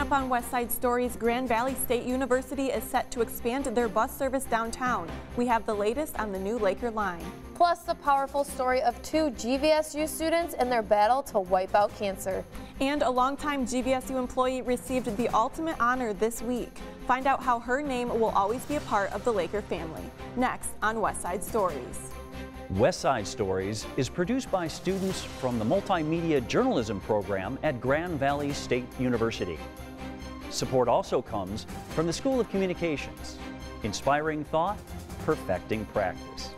up on West Side Stories, Grand Valley State University is set to expand their bus service downtown. We have the latest on the new Laker line. Plus, the powerful story of two GVSU students in their battle to wipe out cancer. And a longtime GVSU employee received the ultimate honor this week. Find out how her name will always be a part of the Laker family. Next on West Side Stories. West Side Stories is produced by students from the Multimedia Journalism program at Grand Valley State University. Support also comes from the School of Communications. Inspiring thought, perfecting practice.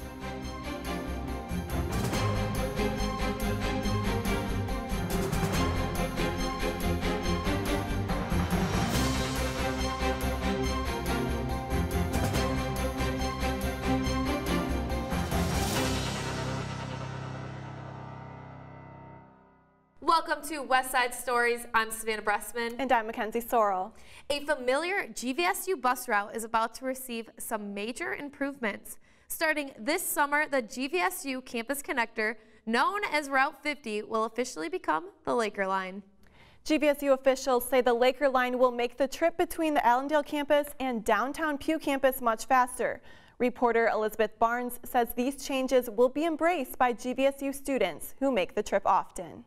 Welcome to West Side Stories. I'm Savannah Bressman. And I'm Mackenzie Sorrell. A familiar GVSU bus route is about to receive some major improvements. Starting this summer, the GVSU Campus Connector, known as Route 50, will officially become the Laker Line. GVSU officials say the Laker Line will make the trip between the Allendale campus and downtown Pew campus much faster. Reporter Elizabeth Barnes says these changes will be embraced by GVSU students who make the trip often.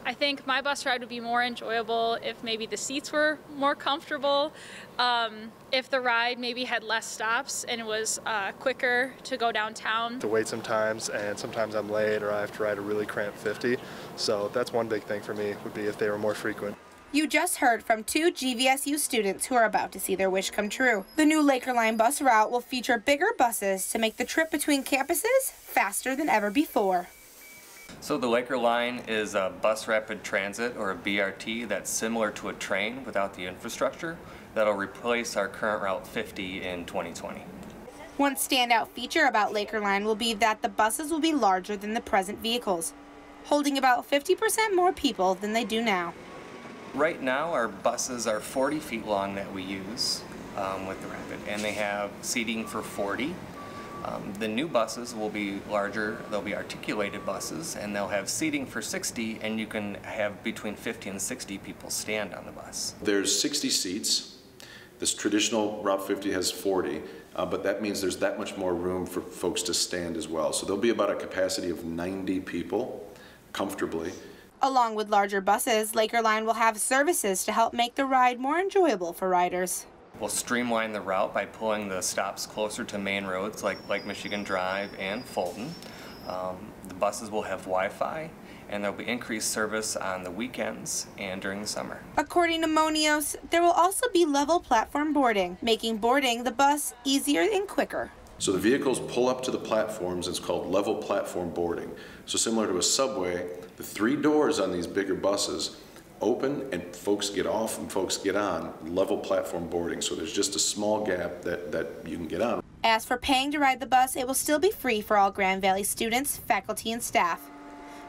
I think my bus ride would be more enjoyable if maybe the seats were more comfortable, if the ride maybe had less stops and it was quicker to go downtown. To wait sometimes, and sometimes I'm late or I have to ride a really cramped 50, so that's one big thing for me would be if they were more frequent. You just heard from two GVSU students who are about to see their wish come true. The new Laker Line bus route will feature bigger buses to make the trip between campuses faster than ever before. So the Laker Line is a bus rapid transit, or a BRT, that's similar to a train without the infrastructure that'll replace our current Route 50 in 2020. One standout feature about Laker Line will be that the buses will be larger than the present vehicles, holding about 50% more people than they do now. Right now our buses are 40 feet long that we use with the rapid, and they have seating for 40. The new buses will be larger, they'll be articulated buses, and they'll have seating for 60, and you can have between 50 and 60 people stand on the bus. There's 60 seats. This traditional Route 50 has 40, but that means there's that much more room for folks to stand as well. So there'll be about a capacity of 90 people comfortably. Along with larger buses, Laker Line will have services to help make the ride more enjoyable for riders. We'll streamline the route by pulling the stops closer to main roads like Michigan Drive and Fulton. The buses will have Wi-Fi, and there'll be increased service on the weekends and during the summer. According to Monios, there will also be level platform boarding, making boarding the bus easier and quicker. So the vehicles pull up to the platforms. It's called level platform boarding. So similar to a subway, the 3 doors on these bigger buses open and folks get off and folks get on, level platform boarding. So there's just a small gap that you can get on. As for paying to ride the bus, it will still be free for all Grand Valley students, faculty, and staff.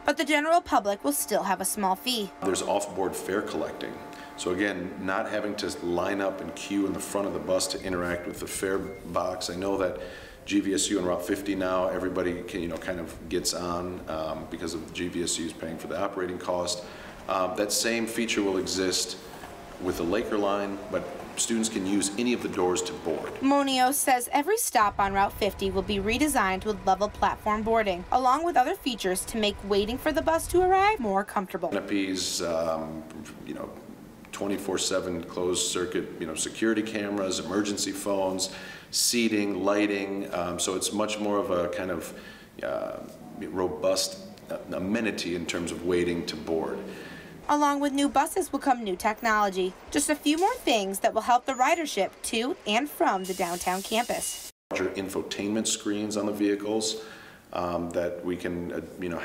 But the general public will still have a small fee. There's off-board fare collecting. So again, not having to line up and queue in the front of the bus to interact with the fare box. I know that GVSU and Route 50 now, everybody can, kind of gets on because of GVSU's paying for the operating cost. That same feature will exist with the Laker Line, but students can use any of the doors to board. Monios says every stop on Route 50 will be redesigned with level platform boarding, along with other features to make waiting for the bus to arrive more comfortable. Canopies, 24/7 closed circuit, security cameras, emergency phones, seating, lighting. So it's much more of a kind of robust amenity in terms of waiting to board. Along with new buses will come new technology. Just a few more things that will help the ridership to and from the downtown campus. Larger infotainment screens on the vehicles that we can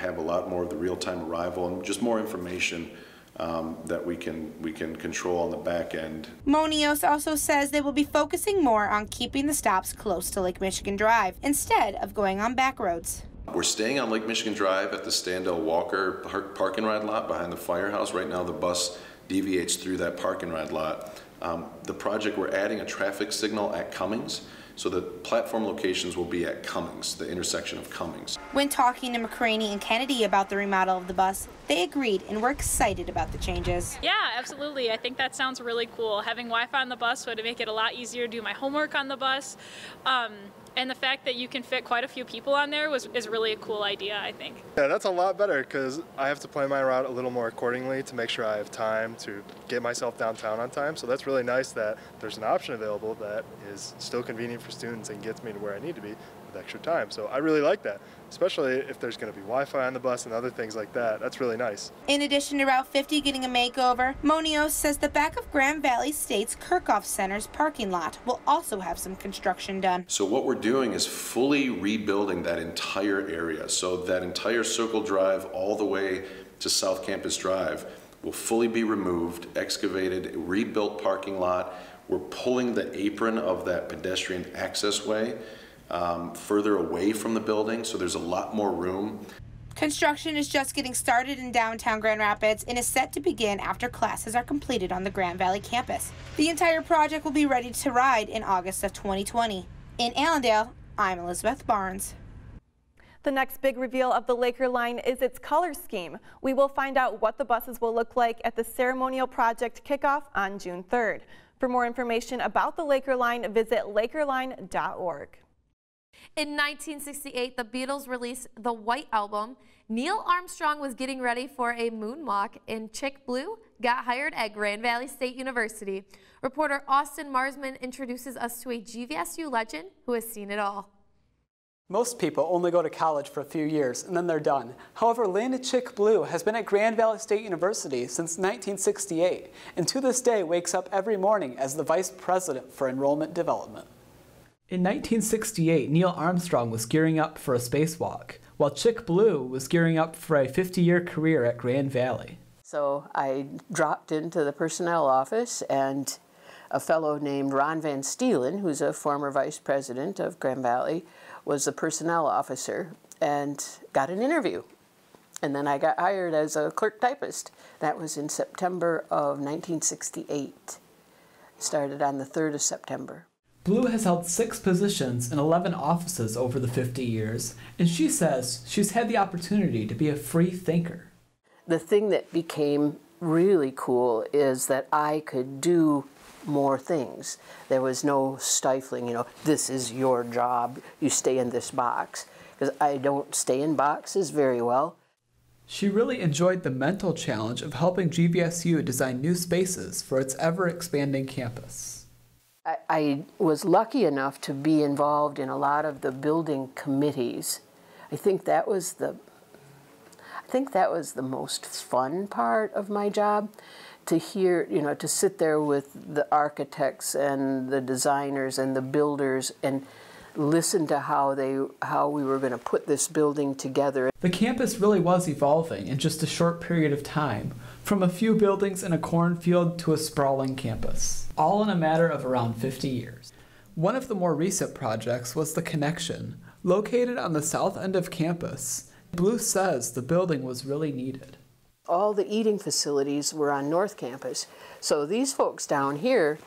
have a lot more of the real-time arrival and just more information that we can control on the back end. Monios also says they will be focusing more on keeping the stops close to Lake Michigan Drive instead of going on back roads. We're staying on Lake Michigan Drive at the Standell Walker park and ride lot behind the firehouse. Right now the bus deviates through that park and ride lot. The project, we're adding a traffic signal at Cummings So the platform locations will be at Cummings, the intersection of Cummings. When talking to McCraney and Kennedy about the remodel of the bus, they agreed and were excited about the changes. Yeah, absolutely. I think that sounds really cool. Having Wi-Fi on the bus would make it a lot easier to do my homework on the bus. And the fact that you can fit quite a few people on there is really a cool idea, I think. Yeah, that's a lot better because I have to plan my route a little more accordingly to make sure I have time to get myself downtown on time. So that's really nice that there's an option available that is still convenient for students and gets me to where I need to be with extra time. So I really like that, especially if there's going to be Wi-Fi on the bus and other things like that. That's really nice. In addition to Route 50 getting a makeover, Monios says the back of Grand Valley State's Kirchhoff Center's parking lot will also have some construction done. So what we're doing is fully rebuilding that entire area. So that entire Circle Drive all the way to South Campus Drive will fully be removed, excavated, rebuilt parking lot. We're pulling the apron of that pedestrian access way further away from the building, so there's a lot more room. Construction is just getting started in downtown Grand Rapids and is set to begin after classes are completed on the Grand Valley campus. The entire project will be ready to ride in August of 2020. In Allendale, I'm Elizabeth Barnes. The next big reveal of the Laker line is its color scheme. We will find out what the buses will look like at the ceremonial project kickoff on June 3rd. For more information about the Laker line, visit lakerline.org. In 1968, the Beatles released the White Album. Neil Armstrong was getting ready for a moonwalk, and Chick Blue got hired at Grand Valley State University. Reporter Austin Marsman introduces us to a GVSU legend who has seen it all. Most people only go to college for a few years and then they're done. However, Lynn Chick Blue has been at Grand Valley State University since 1968 and to this day wakes up every morning as the Vice President for Enrollment Development. In 1968, Neil Armstrong was gearing up for a spacewalk, while Chick Blue was gearing up for a 50-year career at Grand Valley. So I dropped into the personnel office, and a fellow named Ron Van Steelen, who's a former vice president of Grand Valley, was the personnel officer and got an interview. And then I got hired as a clerk typist. That was in September of 1968. Started on the 3rd of September. Blue has held 6 positions in 11 offices over the 50 years, and she says she's had the opportunity to be a free thinker. The thing that became really cool is that I could do more things. There was no stifling, you know, this is your job, you stay in this box, because I don't stay in boxes very well. She really enjoyed the mental challenge of helping GVSU design new spaces for its ever-expanding campus. I was lucky enough to be involved in a lot of the building committees. I think that was the most fun part of my job, to hear, you know, to sit there with the architects and the designers and the builders and listen to how we were going to put this building together. The campus really was evolving in just a short period of time, from a few buildings in a cornfield to a sprawling campus, all in a matter of around 50 years. One of the more recent projects was The Connection, located on the south end of campus. Blue says the building was really needed. All the eating facilities were on North Campus, so these folks down here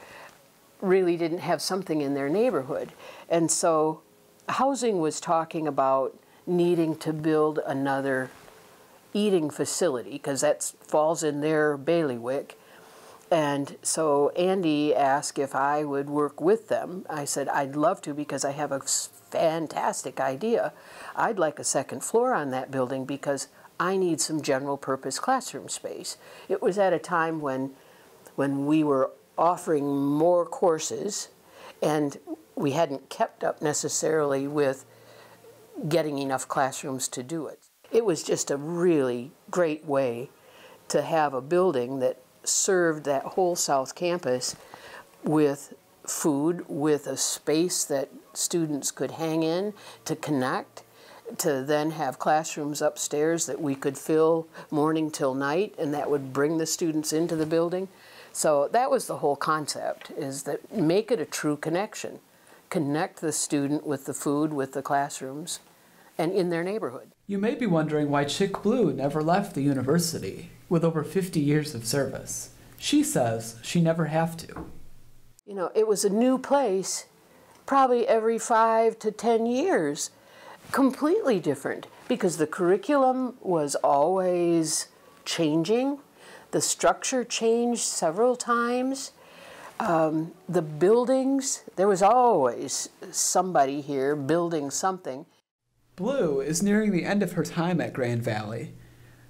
really didn't have something in their neighborhood. And so housing was talking about needing to build another eating facility, because that falls in their bailiwick. And so Andy asked if I would work with them. I said I'd love to, because I have a fantastic idea. I'd like a second floor on that building because I need some general purpose classroom space. It was at a time when we were offering more courses and we hadn't kept up necessarily with getting enough classrooms to do it. It was just a really great way to have a building that served that whole South Campus with food, with a space that students could hang in to connect, to then have classrooms upstairs that we could fill morning till night, and that would bring the students into the building. So that was the whole concept, is that make it a true connection. Connect the student with the food, with the classrooms, and in their neighborhood. You may be wondering why Chick Blue never left the university, with over 50 years of service. She says she never have to. You know, it was a new place probably every 5 to 10 years. Completely different, because the curriculum was always changing. The structure changed several times. The buildings, there was always somebody here building something. Blue is nearing the end of her time at Grand Valley,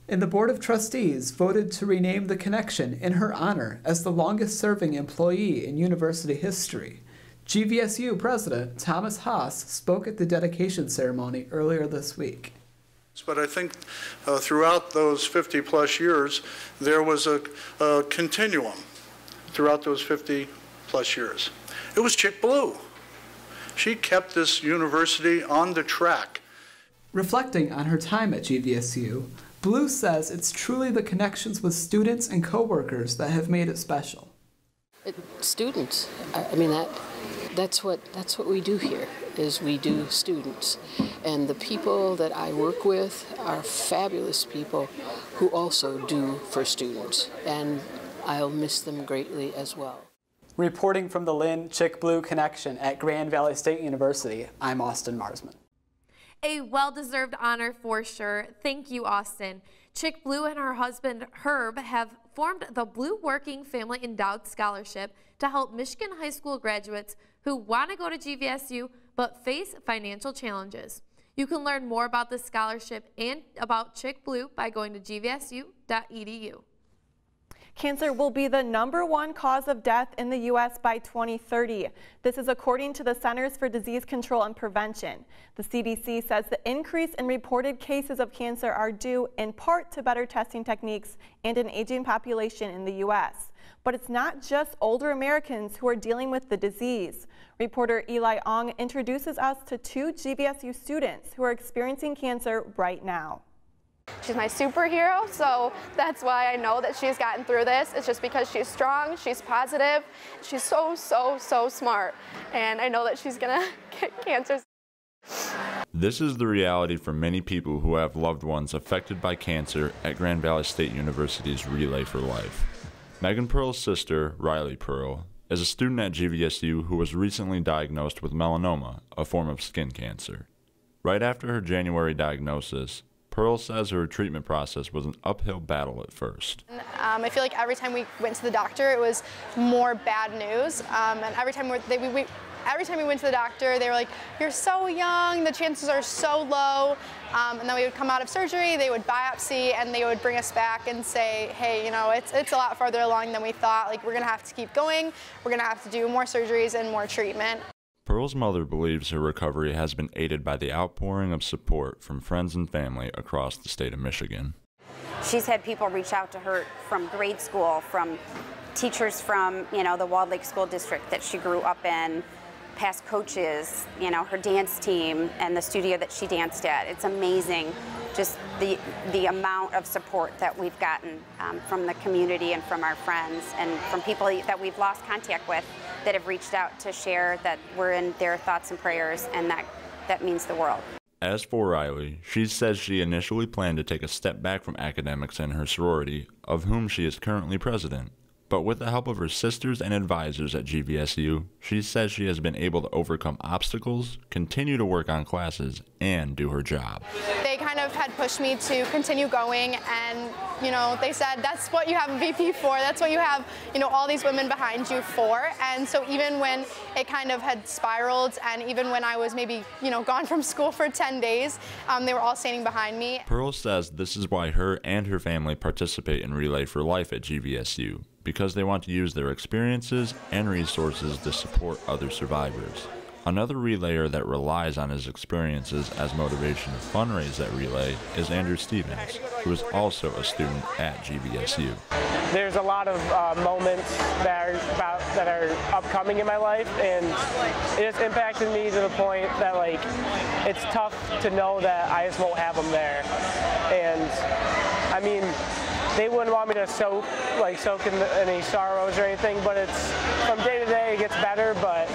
and the Board of Trustees voted to rename the connection in her honor as the longest-serving employee in university history. GVSU President Thomas Haas spoke at the dedication ceremony earlier this week. But I think throughout those 50-plus years, there was a continuum throughout those 50-plus years. It was Chick Blue. She kept this university on the track. Reflecting on her time at GVSU, Blue says it's truly the connections with students and coworkers that have made it special. Students, I mean, that's what we do here, is we do students. And the people that I work with are fabulous people who also do for students. And I'll miss them greatly as well. Reporting from the Lynn Chick Blue Connection at Grand Valley State University, I'm Austin Marsman. A well-deserved honor for sure. Thank you, Austin. Chick Blue and her husband, Herb, have formed the Blue Working Family Endowed Scholarship to help Michigan high school graduates who want to go to GVSU but face financial challenges. You can learn more about this scholarship and about Chick Blue by going to gvsu.edu. Cancer will be the #1 cause of death in the U.S. by 2030. This is according to the Centers for Disease Control and Prevention. The CDC says the increase in reported cases of cancer are due in part to better testing techniques and an aging population in the U.S. But it's not just older Americans who are dealing with the disease. Reporter Eli Ong introduces us to 2 GVSU students who are experiencing cancer right now. She's my superhero, so that's why I know that she's gotten through this. It's just because she's strong, she's positive, she's so smart, and I know that she's gonna get cancer. This is the reality for many people who have loved ones affected by cancer at Grand Valley State University's Relay for Life. Megan Pearl's sister, Riley Pearl, is a student at GVSU who was recently diagnosed with melanoma, a form of skin cancer. Right after her January diagnosis, Pearl says her treatment process was an uphill battle at first. I feel like every time we went to the doctor, it was more bad news. And every time we went to the doctor, they were like, "You're so young, the chances are so low." And then we would come out of surgery, they would biopsy, and they would bring us back and say, "Hey, you know, it's a lot farther along than we thought. Like, we're gonna have to keep going. We're gonna have to do more surgeries and more treatment." Pearl's mother believes her recovery has been aided by the outpouring of support from friends and family across the state of Michigan. She's had people reach out to her from grade school, from teachers from, the Walled Lake School District that she grew up in, past coaches, her dance team and the studio that she danced at. It's amazing just the amount of support that we've gotten from the community and from our friends and from people that we've lost contact with that have reached out to share that we're in their thoughts and prayers, and that means the world. As for Riley, she says she initially planned to take a step back from academics in her sorority, of whom she is currently president. But with the help of her sisters and advisors at GVSU, she says she has been able to overcome obstacles, continue to work on classes, and do her job. They kind of had pushed me to continue going, and they said that's what you have a VP for, that's what you have all these women behind you for. And so even when it kind of had spiraled, and even when I was maybe gone from school for 10 days, they were all standing behind me. Pearl says this is why her and her family participate in Relay for Life at GVSU, because they want to use their experiences and resources to support other survivors. Another relayer that relies on his experiences as motivation to fundraise at Relay is Andrew Stevens, who is also a student at GVSU. There's a lot of moments that are upcoming in my life, and it has impacted me to the point that it's tough to know that I just won't have them there. And I mean, they wouldn't want me to soak in any sorrows or anything, but it's from day to day it gets better, but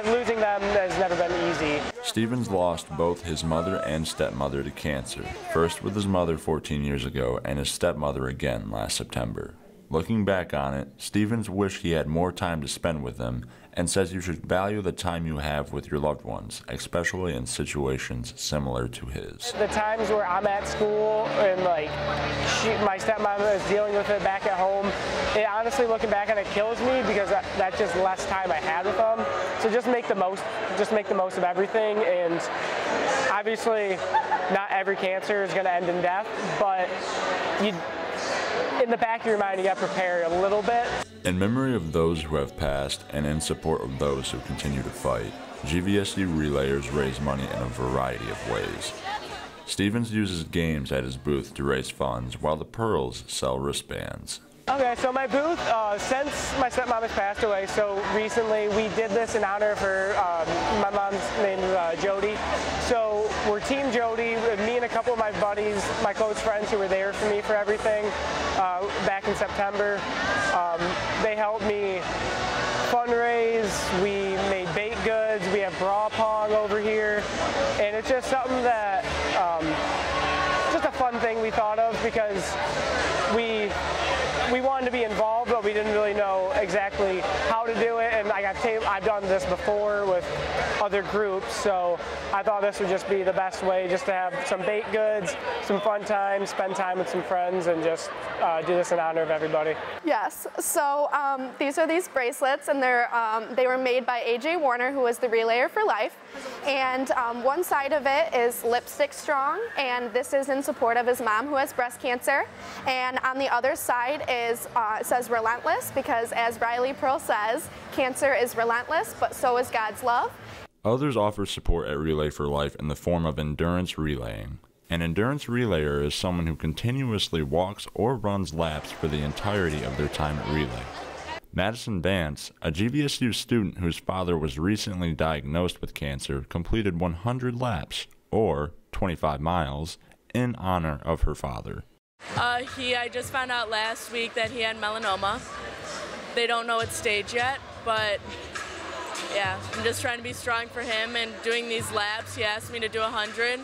losing them has never been easy. Stevens lost both his mother and stepmother to cancer, first with his mother 14 years ago and his stepmother again last September. Looking back on it, Stevens wished he had more time to spend with them and says you should value the time you have with your loved ones, especially in situations similar to his. The times where I'm at school and like my stepmom is dealing with it back at home, it honestly, looking back on it, kills me because that's just less time I had with them. So just make the most of everything. And obviously, not every cancer is going to end in death, but in the back of your mind, you got to prepare a little bit. In memory of those who have passed and in support of those who continue to fight, GVSU relayers raise money in a variety of ways. Stevens uses games at his booth to raise funds, while the Pearls sell wristbands. Okay, so my booth, since my stepmom has passed away, so recently we did this in honor of her. My mom's name is Jody. So we're Team Jody, me and a couple of my buddies, my close friends who were there for me for everything back in September. They helped me fundraise, we made baked goods, we have bra pong over here, and it's just something that, just a fun thing we thought of because we wanted to be involved, but we didn't really know exactly how to do it. And I've done this before with other groups, so I thought this would just be the best way, just to have some baked goods, some fun time, spend time with some friends, and just do this in honor of everybody. Yes, so these are these bracelets, and they were made by AJ Warner, who is the relayer for life. And one side of it is Lipstick Strong, and this is in support of his mom who has breast cancer. And on the other side is it says Relentless, because as Riley Pearl says, cancer is relentless, but so is God's love. Others offer support at Relay for Life in the form of endurance relaying. An endurance relayer is someone who continuously walks or runs laps for the entirety of their time at Relay. Madison Vance, a GVSU student whose father was recently diagnosed with cancer, completed 100 laps, or 25 miles, in honor of her father. I just found out last week that he had melanoma. They don't know what stage yet, but yeah, I'm just trying to be strong for him and doing these laps. He asked me to do 100,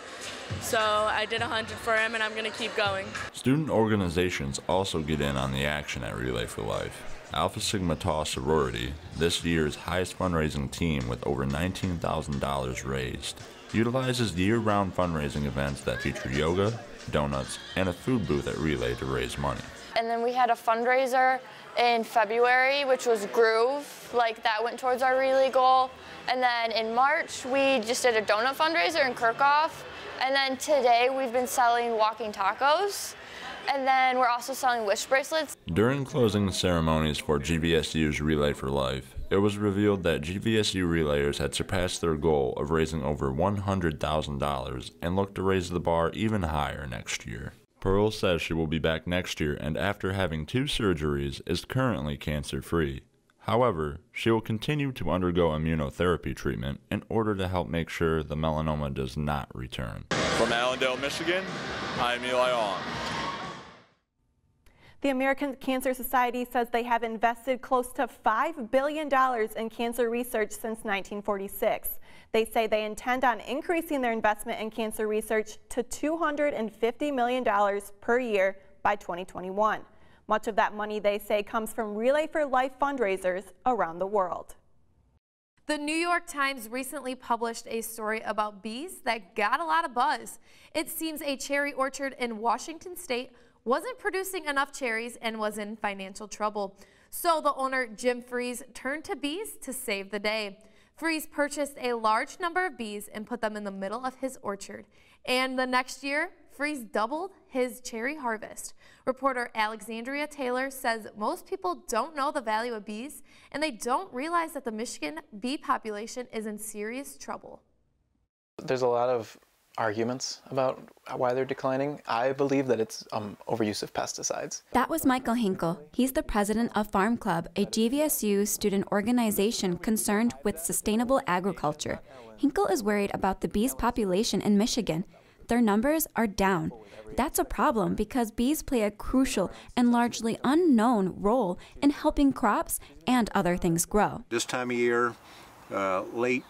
so I did 100 for him, and I'm going to keep going. Student organizations also get in on the action at Relay for Life. Alpha Sigma Tau sorority, this year's highest fundraising team with over $19,000 raised, utilizes year-round fundraising events that feature yoga, donuts, and a food booth at Relay to raise money. And then we had a fundraiser in February, which was Groove, like that went towards our Relay goal. And then in March, we just did a donut fundraiser in Kirkhoff. And then today, we've been selling walking tacos. And then we're also selling wish bracelets. During closing ceremonies for GVSU's Relay for Life, it was revealed that GVSU relayers had surpassed their goal of raising over $100,000 and look to raise the bar even higher next year. Pearl says she will be back next year and after having 2 surgeries is currently cancer-free. However, she will continue to undergo immunotherapy treatment in order to help make sure the melanoma does not return. From Allendale, Michigan, I'm Eli Ong. The American Cancer Society says they have invested close to $5 billion in cancer research since 1946. They say they intend on increasing their investment in cancer research to $250 million per year by 2021. Much of that money, they say, comes from Relay for Life fundraisers around the world. The New York Times recently published a story about bees that got a lot of buzz. It seems a cherry orchard in Washington State wasn't producing enough cherries and was in financial trouble. So the owner, Jim Freeze, turned to bees to save the day. Freeze purchased a large number of bees and put them in the middle of his orchard. And the next year, Freeze doubled his cherry harvest. Reporter Alexandria Taylor says most people don't know the value of bees, and they don't realize that the Michigan bee population is in serious trouble. There's a lot of arguments about why they're declining. I believe that it's overuse of pesticides. That was Michael Hinkle. He's the president of Farm Club, a GVSU student organization concerned with sustainable agriculture. Hinkle is worried about the bees' population in Michigan. Their numbers are down. That's a problem because bees play a crucial and largely unknown role in helping crops and other things grow. This time of year, late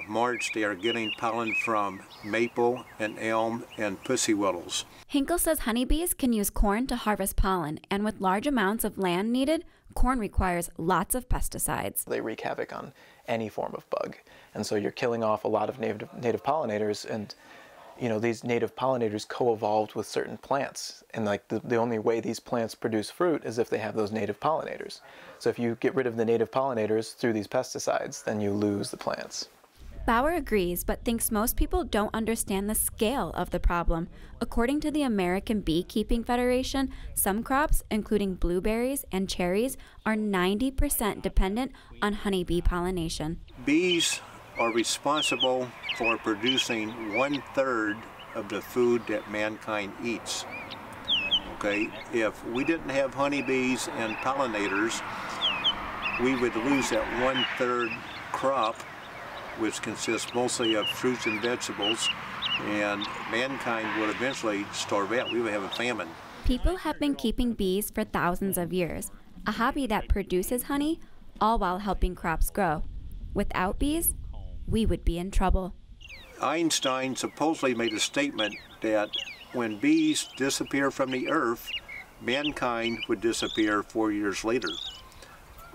March, they are getting pollen from maple and elm and pussy willows. Hinkle says honeybees can use corn to harvest pollen, and with large amounts of land needed, corn requires lots of pesticides. They wreak havoc on any form of bug, and so you're killing off a lot of native pollinators, and you know, these native pollinators co-evolved with certain plants, and like the only way these plants produce fruit is if they have those native pollinators. So if you get rid of the native pollinators through these pesticides, then you lose the plants. Bauer agrees, but thinks most people don't understand the scale of the problem. According to the American Beekeeping Federation, some crops, including blueberries and cherries, are 90% dependent on honeybee pollination. Bees are responsible for producing 1/3 of the food that mankind eats. Okay, if we didn't have honeybees and pollinators, we would lose that 1/3 crop, which consists mostly of fruits and vegetables, and mankind would eventually starve out. We would have a famine. People have been keeping bees for thousands of years, a hobby that produces honey, all while helping crops grow. Without bees, we would be in trouble. Einstein supposedly made a statement that when bees disappear from the earth, mankind would disappear 4 years later.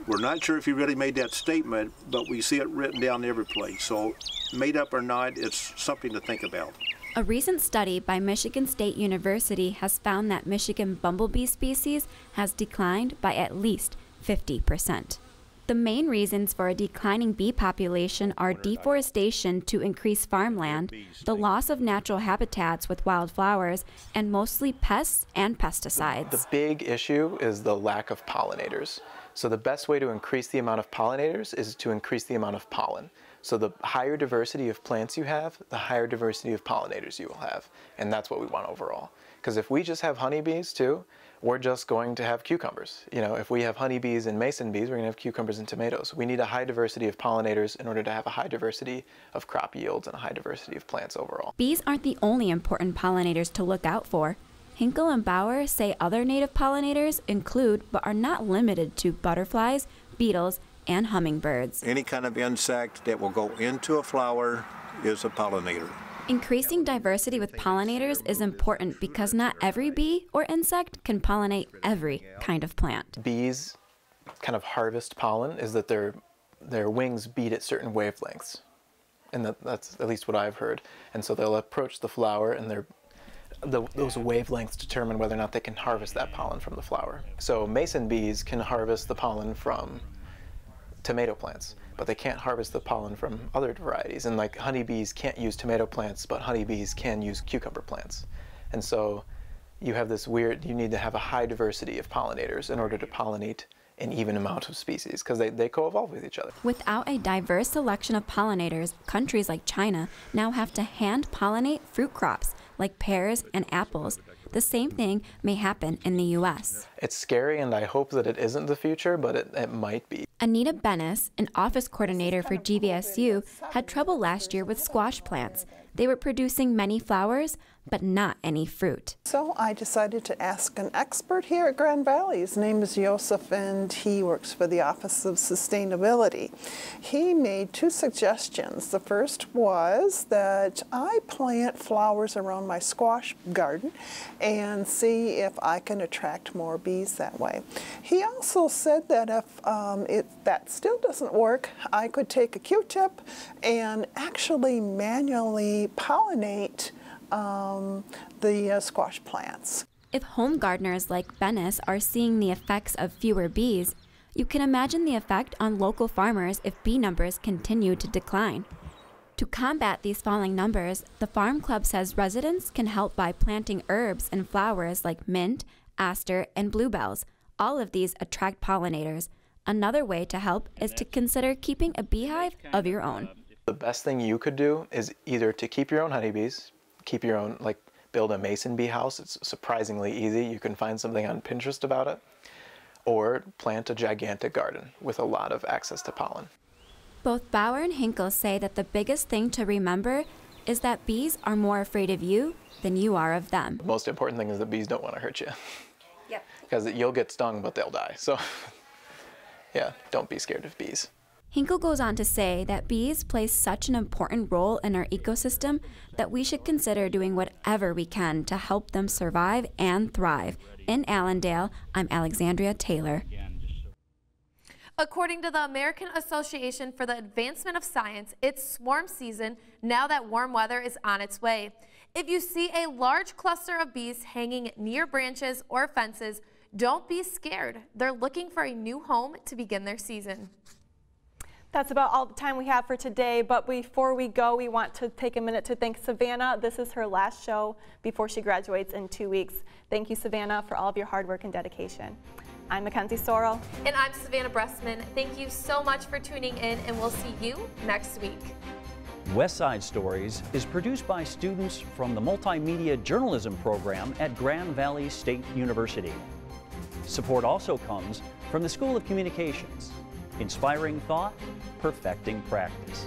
We're not sure if he really made that statement, but we see it written down every place. So, made up or not, it's something to think about. A recent study by Michigan State University has found that Michigan bumblebee species has declined by at least 50%. The main reasons for a declining bee population are deforestation to increase farmland, the loss of natural habitats with wildflowers, and mostly pests and pesticides. The big issue is the lack of pollinators. So the best way to increase the amount of pollinators is to increase the amount of pollen. So the higher diversity of plants you have, the higher diversity of pollinators you will have. And that's what we want overall. Because if we just have honeybees too, we're just going to have cucumbers. You know, if we have honeybees and mason bees, we're going to have cucumbers and tomatoes. We need a high diversity of pollinators in order to have a high diversity of crop yields and a high diversity of plants overall. Bees aren't the only important pollinators to look out for. Hinkle and Bauer say other native pollinators include, but are not limited to, butterflies, beetles, and hummingbirds. Any kind of insect that will go into a flower is a pollinator. Increasing diversity with pollinators is important because not every bee or insect can pollinate every kind of plant. Bees kind of harvest pollen is that their wings beat at certain wavelengths. And that's at least what I've heard. And so they'll approach the flower, and those wavelengths determine whether or not they can harvest that pollen from the flower. So mason bees can harvest the pollen from tomato plants, but they can't harvest the pollen from other varieties. And like honeybees can't use tomato plants, but honeybees can use cucumber plants. And so you have this weird, you need to have a high diversity of pollinators in order to pollinate an even amount of species, because they co-evolve with each other. Without a diverse selection of pollinators, countries like China now have to hand pollinate fruit crops like pears and apples. The same thing may happen in the U.S. It's scary, and I hope that it isn't the future, but it might be. Anita Bennis, an office coordinator for GVSU, had trouble last year with squash plants. They were producing many flowers, but not any fruit. So I decided to ask an expert here at Grand Valley. His name is Joseph, and he works for the Office of Sustainability. He made two suggestions. The first was that I plant flowers around my squash garden and see if I can attract more bees that way. He also said that if that still doesn't work, I could take a Q-tip and actually manually pollinate the squash plants. If home gardeners like Bennis are seeing the effects of fewer bees, you can imagine the effect on local farmers if bee numbers continue to decline. To combat these falling numbers, the Farm Club says residents can help by planting herbs and flowers like mint, aster, and bluebells. All of these attract pollinators. Another way to help is to consider keeping a beehive of your own. The best thing you could do is either to keep your own honeybees, keep your own, like build a mason bee house. It's surprisingly easy. You can find something on Pinterest about it. Or plant a gigantic garden with a lot of access to pollen. Both Bauer and Hinkle say that the biggest thing to remember is that bees are more afraid of you than you are of them. The most important thing is that bees don't want to hurt you. Yep. Because you'll get stung, but they'll die. So yeah, don't be scared of bees. Hinkle goes on to say that bees play such an important role in our ecosystem that we should consider doing whatever we can to help them survive and thrive. In Allendale, I'm Alexandria Taylor. According to the American Association for the Advancement of Science, it's swarm season now that warm weather is on its way. If you see a large cluster of bees hanging near branches or fences, don't be scared. They're looking for a new home to begin their season. That's about all the time we have for today, but before we go, we want to take a minute to thank Savannah. This is her last show before she graduates in 2 weeks. Thank you, Savannah, for all of your hard work and dedication. I'm Mackenzie Sorrell. And I'm Savannah Bressman. Thank you so much for tuning in, and we'll see you next week. West Side Stories is produced by students from the Multimedia Journalism program at Grand Valley State University. Support also comes from the School of Communications. Inspiring thought, perfecting practice.